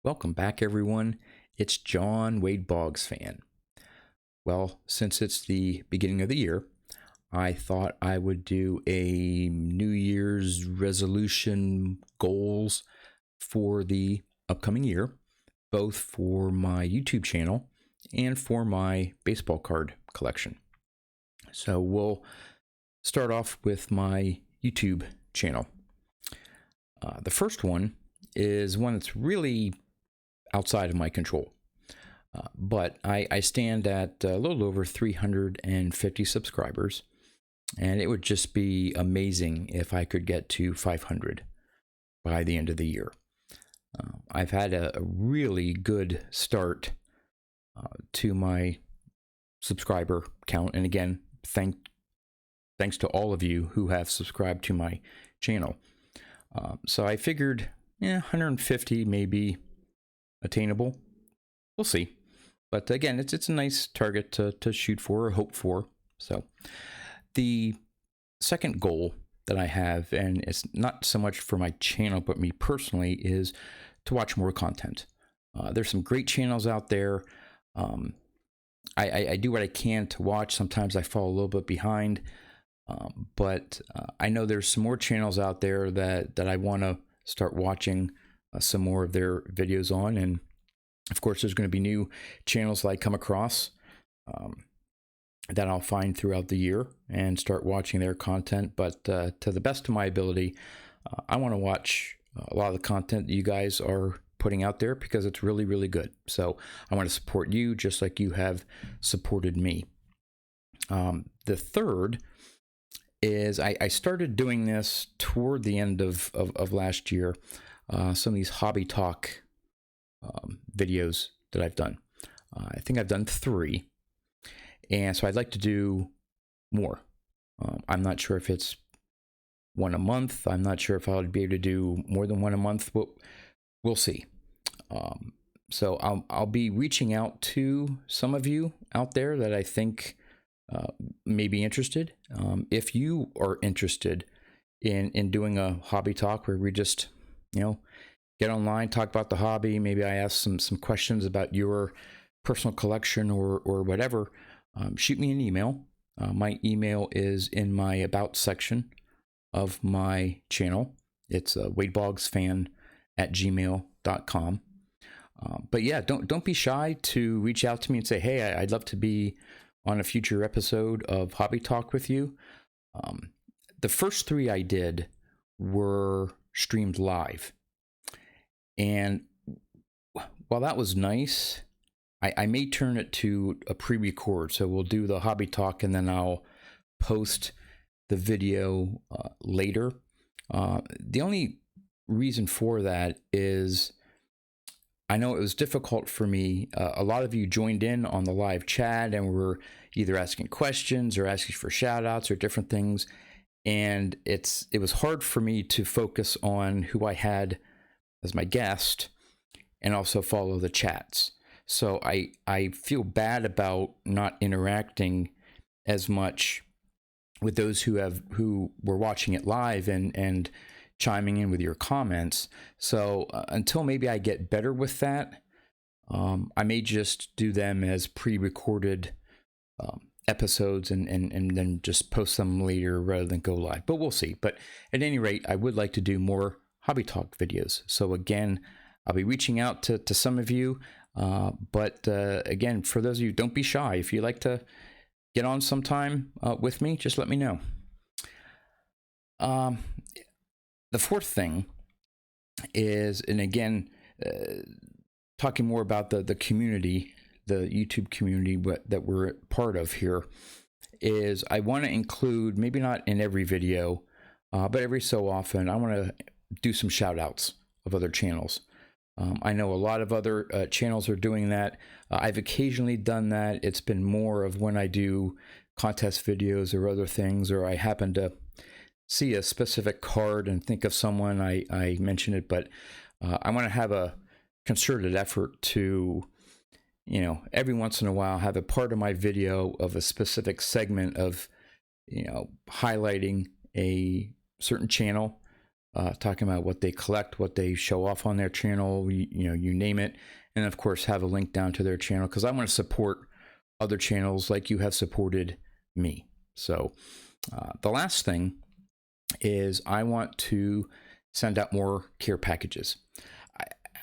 Welcome back, everyone. It's John Wade Boggs fan. Well, since it's the beginning of the year, I thought I would do a New Year's resolution goals for the upcoming year, both for my YouTube channel and for my baseball card collection. So we'll start off with my YouTube channel. The first one is one that's really outside of my control. But I stand at a little over 350 subscribers, and it would just be amazing if I could get to 500 by the end of the year. I've had a really good start to my subscriber count, and again, thanks to all of you who have subscribed to my channel. So I figured 150 may be attainable. We'll see. But again, it's a nice target to shoot for or hope for. So the second goal that I have, and it's not so much for my channel, but me personally, is to watch more content. There's some great channels out there. I do what I can to watch. Sometimes I fall a little bit behind. But I know there's some more channels out there that I want to start watching some more of their videos on. And of course, there's going to be new channels that I come across that I'll find throughout the year and start watching their content. But to the best of my ability, I want to watch a lot of the content that you guys are putting out there because it's really, really good. So I want to support you just like you have supported me. The third is I started doing this toward the end of last year. Some of these hobby talk videos that I've done. I think I've done 3, and so I'd like to do more. I'm not sure if it's one a month. I'm not sure if I would be able to do more than one a month. We'll see. So I'll be reaching out to some of you out there that I think may be interested. If you are interested in doing a hobby talk where we just, get online, talk about the hobby. Maybe I ask some questions about your personal collection or whatever. Shoot me an email. My email is in my about section of my channel. It's wadeboggsfan@gmail.com. But yeah, don't be shy to reach out to me and say, hey, I'd love to be on a future episode of Hobby Talk with you. The first 3 I did were streamed live. And while that was nice, I may turn it to a pre-record. So we'll do the Hobby Talk and then I'll post the video later. The only reason for that is I know it was difficult for me. A lot of you joined in on the live chat and were either asking questions or asking for shout outs or different things. And it was hard for me to focus on who I had as my guest and also follow the chats. So I feel bad about not interacting as much with those who were watching it live and chiming in with your comments. So until maybe I get better with that, I may just do them as pre-recorded episodes and then just post them later rather than go live. But we'll see. But at any rate, I would like to do more Hobby Talk videos. So again, I'll be reaching out to some of you. But again, for those of you, don't be shy. If you'd like to get on sometime with me, just let me know. The fourth thing is, and again, talking more about the community, the YouTube community that we're part of here, is I want to include, maybe not in every video, but every so often, I want to do some shout outs of other channels. I know a lot of other channels are doing that. I've occasionally done that. It's been more of when I do contest videos or other things, or I happen to see a specific card and think of someone, I mention it. But I want to have a concerted effort to, every once in a while have a part of my video of a specific segment of, highlighting a certain channel talking about what they collect, what they show off on their channel, you name it. And of course, have a link down to their channel because I want to support other channels like you have supported me. So the last thing is I want to send out more care packages.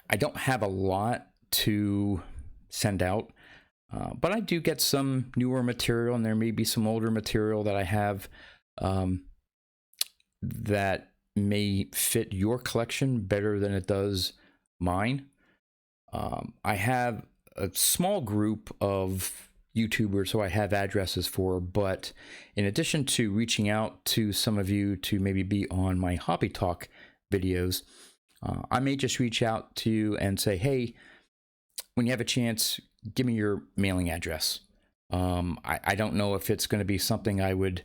I don't have a lot to send out, but I do get some newer material, and there may be some older material that I have that may fit your collection better than it does mine. I have a small group of YouTubers who I have addresses for, but in addition to reaching out to some of you to maybe be on my Hobby Talk videos, I may just reach out to you and say, hey, when you have a chance, give me your mailing address. I don't know if it's going to be something I would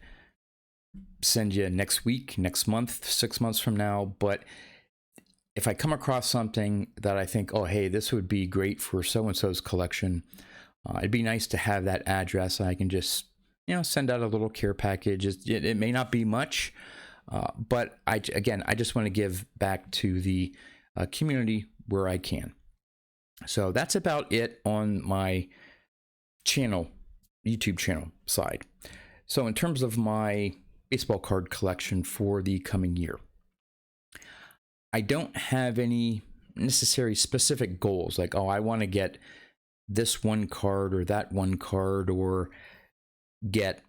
send you next week, next month, 6 months from now, but if I come across something that I think, oh, hey, this would be great for so-and-so's collection, it'd be nice to have that address, and I can just, send out a little care package. It may not be much, but I just want to give back to the community where I can. So that's about it on my channel, YouTube channel side. So in terms of my baseball card collection for the coming year, I don't have any necessary specific goals like, oh, I want to get this one card or that one card or get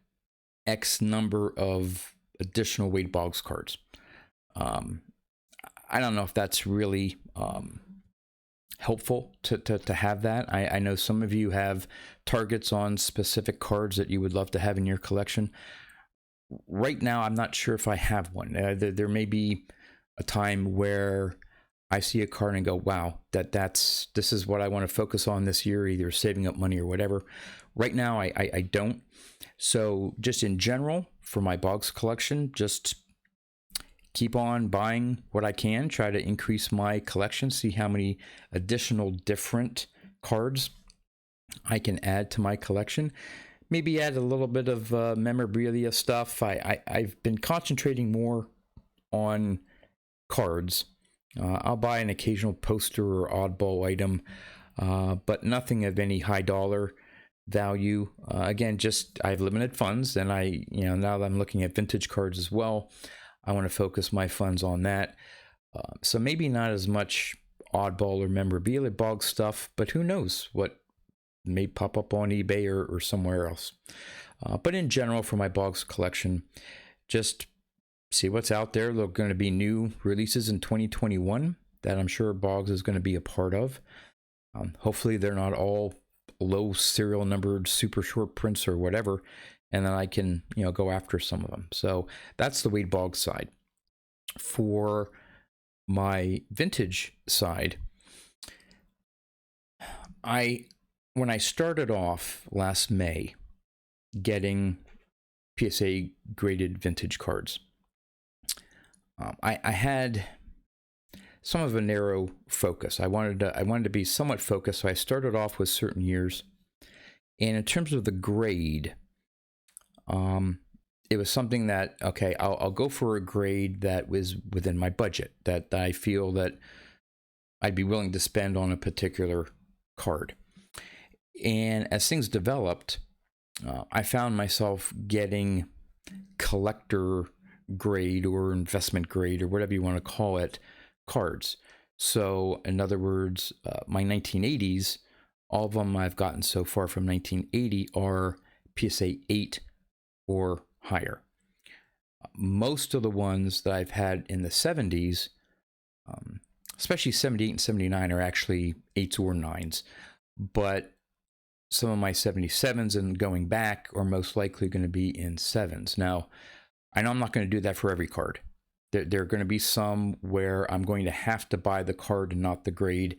X number of additional Wade Boggs cards. I don't know if that's really helpful to have that. I know some of you have targets on specific cards that you would love to have in your collection. Right now, I'm not sure if I have one. There may be a time where I see a card and go, wow, this is what I want to focus on this year, either saving up money or whatever. Right now, I don't. So just in general, for my Boggs collection, just keep on buying what I can, try to increase my collection, see how many additional different cards I can add to my collection. Maybe add a little bit of memorabilia stuff. I've been concentrating more on cards. I'll buy an occasional poster or oddball item, but nothing of any high dollar value. Again, just I have limited funds, and now that I'm looking at vintage cards as well, I want to focus my funds on that. So maybe not as much oddball or memorabilia Boggs stuff, but who knows what may pop up on eBay or somewhere else. But in general, for my Boggs collection, just see what's out there. There are going to be new releases in 2021 that I'm sure Boggs is going to be a part of. Hopefully they're not all low serial numbered super short prints or whatever, and then I can go after some of them. So that's the Wade Boggs side. For my vintage side, when I started off last May getting PSA graded vintage cards, I had some of a narrow focus. I wanted to be somewhat focused, so I started off with certain years. And in terms of the grade, it was something that, okay, I'll go for a grade that was within my budget, that I feel that I'd be willing to spend on a particular card. And as things developed, I found myself getting collector grade or investment grade or whatever you want to call it cards. So in other words, my 1980s, all of them I've gotten so far from 1980 are PSA 8 or higher. Most of the ones that I've had in the 70s, especially 78 and 79, are actually 8s or 9s. But some of my 77s and going back are most likely going to be in 7s. Now, I know I'm not going to do that for every card. There are going to be some where I'm going to have to buy the card and not the grade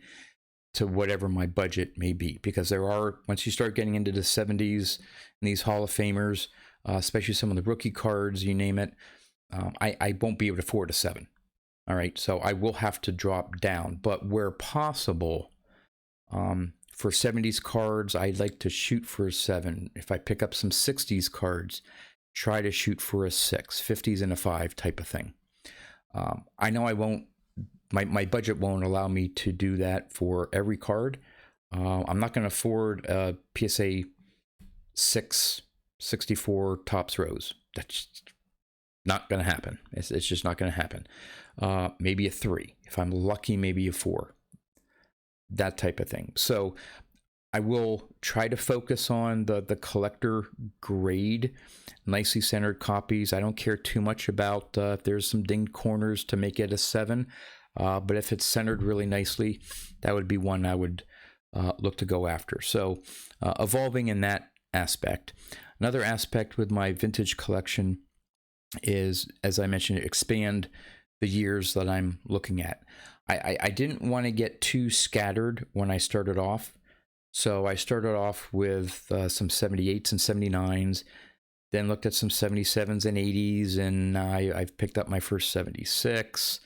to whatever my budget may be. Because there are, once you start getting into the 70s and these Hall of Famers, especially some of the rookie cards, you name it, I won't be able to afford a 7. All right, so I will have to drop down. But where possible, for 70s cards, I'd like to shoot for a 7. If I pick up some 60s cards, try to shoot for a 6, 50s and a 5 type of thing. I know I won't, my budget won't allow me to do that for every card. I'm not going to afford a PSA 64 tops rose. That's not going to happen. It's just not going to happen. Maybe a 3. If I'm lucky, maybe a 4. That type of thing. So I will try to focus on the collector grade, nicely centered copies. I don't care too much about if there's some dinged corners to make it a 7. But if it's centered really nicely, that would be one I would look to go after. So evolving in that aspect. Another aspect with my vintage collection is, as I mentioned, expand the years that I'm looking at. I didn't want to get too scattered when I started off. So I started off with some 78s and 79s, then looked at some 77s and 80s, and I've picked up my first 76.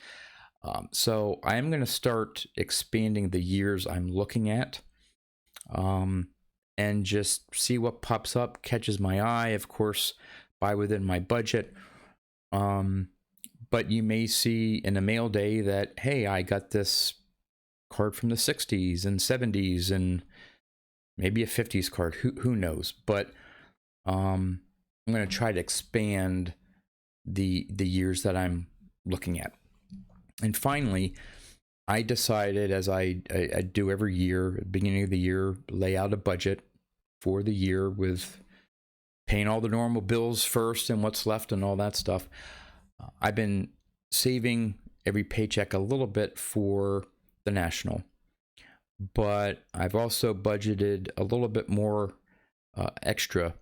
So I'm going to start expanding the years I'm looking at, and just see what pops up, catches my eye, of course, buy within my budget. But you may see in a mail day that, hey, I got this card from the 60s and 70s and maybe a 50s card. Who knows? But I'm going to try to expand the years that I'm looking at. And finally, I decided, as I do every year, at the beginning of the year, lay out a budget for the year with paying all the normal bills first and what's left and all that stuff. I've been saving every paycheck a little bit for the National, but I've also budgeted a little bit more extra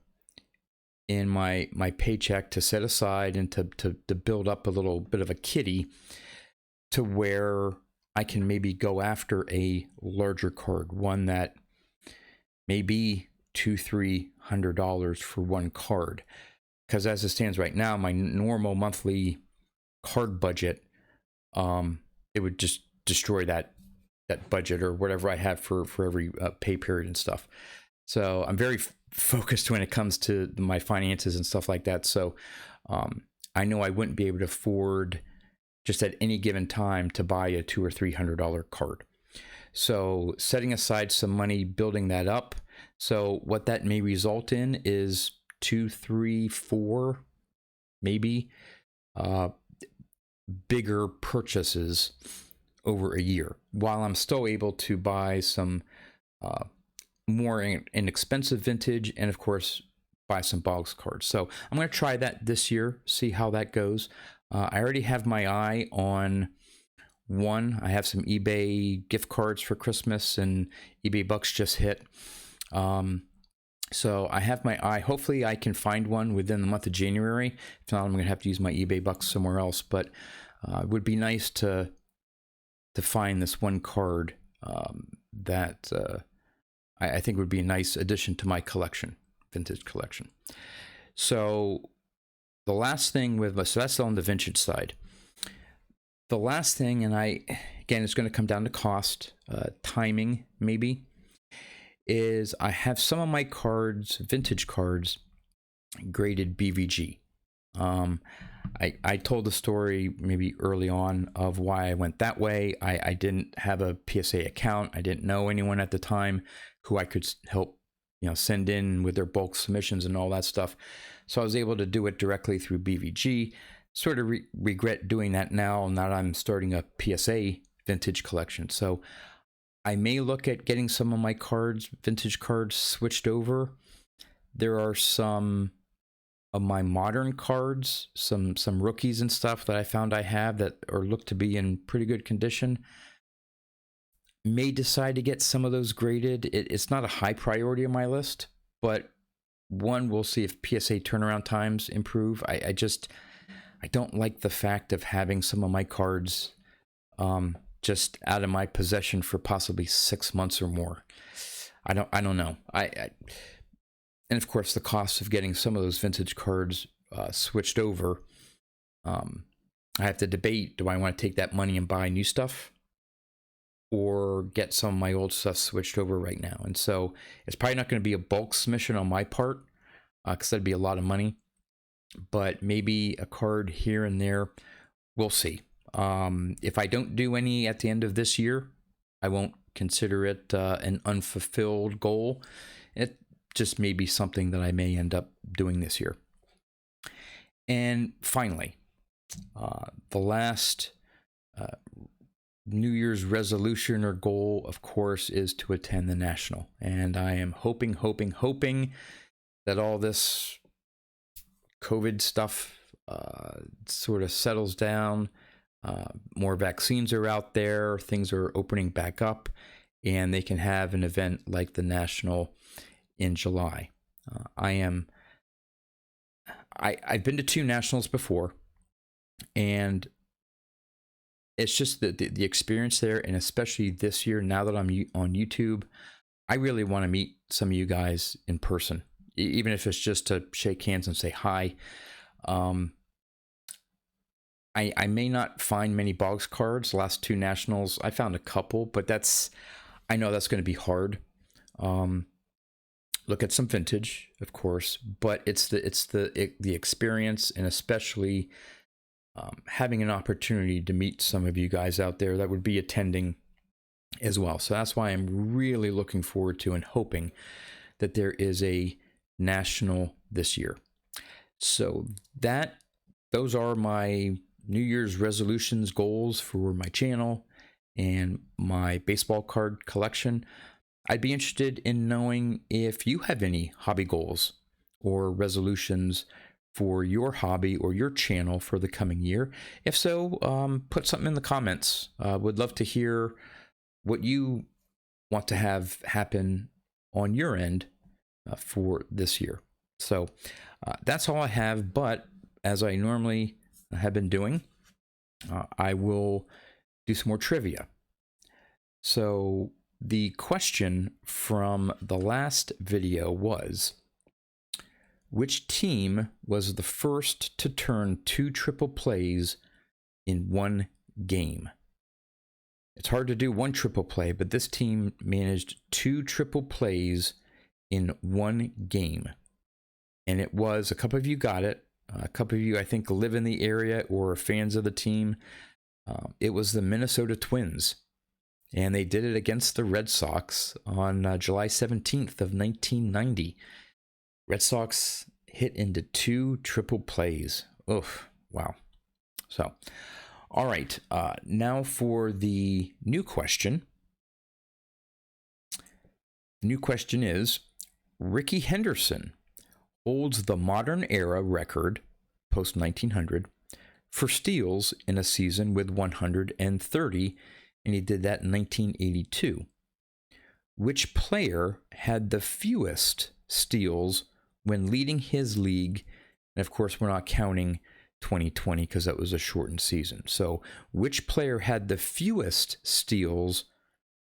in my paycheck to set aside and to build up a little bit of a kitty to where I can maybe go after a larger card, one that may be $200-300 for one card. Because as it stands right now, my normal monthly card budget, it would just destroy that budget or whatever I have for every pay period and stuff. So I'm very focused when it comes to my finances and stuff like that. So I know I wouldn't be able to afford just at any given time to buy a $200 or $300 card. So setting aside some money, building that up. So what that may result in is 2, 3, 4, maybe bigger purchases over a year, while I'm still able to buy some more inexpensive vintage and, of course, buy some Boggs cards. So I'm going to try that this year, see how that goes. I already have my eye on one. I have some eBay gift cards for Christmas, and eBay Bucks just hit. So I have my eye. Hopefully I can find one within the month of January. If not, I'm going to have to use my eBay Bucks somewhere else. But it would be nice to find this one card that I think would be a nice addition to my collection, vintage collection. So the last thing so that's on the vintage side. The last thing, and again, it's going to come down to cost, timing maybe, is I have some of my cards, vintage cards, graded BVG. I told the story maybe early on of why I went that way. I didn't have a PSA account. I didn't know anyone at the time who I could help, send in with their bulk submissions and all that stuff. So I was able to do it directly through BVG. Sort of regret doing that now that I'm starting a PSA vintage collection. So I may look at getting some of my cards, vintage cards, switched over. There are some of my modern cards, some rookies and stuff that I found I have that look to be in pretty good condition. May decide to get some of those graded. It's not a high priority on my list, but one, we'll see if PSA turnaround times improve. I don't like the fact of having some of my cards just out of my possession for possibly 6 months or more. I don't know. And of course, the cost of getting some of those vintage cards switched over. I have to debate: do I want to take that money and buy new stuff, or get some of my old stuff switched over right now? And so it's probably not going to be a bulk submission on my part, because that'd be a lot of money. But maybe a card here and there. We'll see. If I don't do any at the end of this year, I won't consider it an unfulfilled goal. It just may be something that I may end up doing this year. And finally, the last New Year's resolution or goal, of course, is to attend the National. And I am hoping that all this COVID stuff sort of settles down. More vaccines are out there. Things are opening back up, and they can have an event like the National in July. I've been to 2 Nationals before, and it's just the experience there, and especially this year, now that I'm on YouTube, I really want to meet some of you guys in person, even if it's just to shake hands and say hi. I may not find many Boggs cards. The last 2 Nationals, I found a couple, but I know that's going to be hard. Look at some vintage, of course, but it's the experience, and especially having an opportunity to meet some of you guys out there that would be attending as well. So that's why I'm really looking forward to and hoping that there is a National this year. So those are my New Year's resolutions, goals for my channel and my baseball card collection. I'd be interested in knowing if you have any hobby goals or resolutions for your hobby or your channel for the coming year. If so, put something in the comments. Would love to hear what you want to have happen on your end for this year. So that's all I have, but as I normally have been doing, I will do some more trivia. So the question from the last video was, which team was the first to turn 2 triple plays in one game? It's hard to do 1 triple play, but this team managed 2 triple plays in one game. And it was, a couple of you got it. A couple of you, I think, live in the area or are fans of the team. It was the Minnesota Twins. And they did it against the Red Sox on July 17th of 1990. Red Sox hit into 2 triple plays. Oof, wow. So, all right. Now for the new question. The new question is, Rickey Henderson holds the modern era record, post 1900, for steals in a season with 130, and he did that in 1982. Which player had the fewest steals when leading his league? And of course, we're not counting 2020 because that was a shortened season. So which player had the fewest steals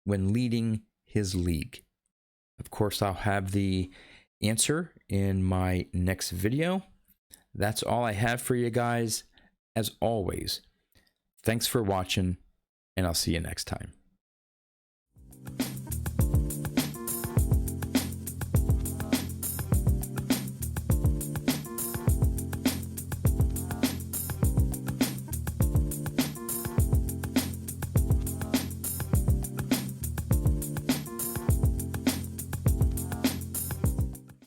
when leading his league? Of course, I'll have the answer in my next video. That's all I have for you guys. As always, thanks for watching, and I'll see you next time.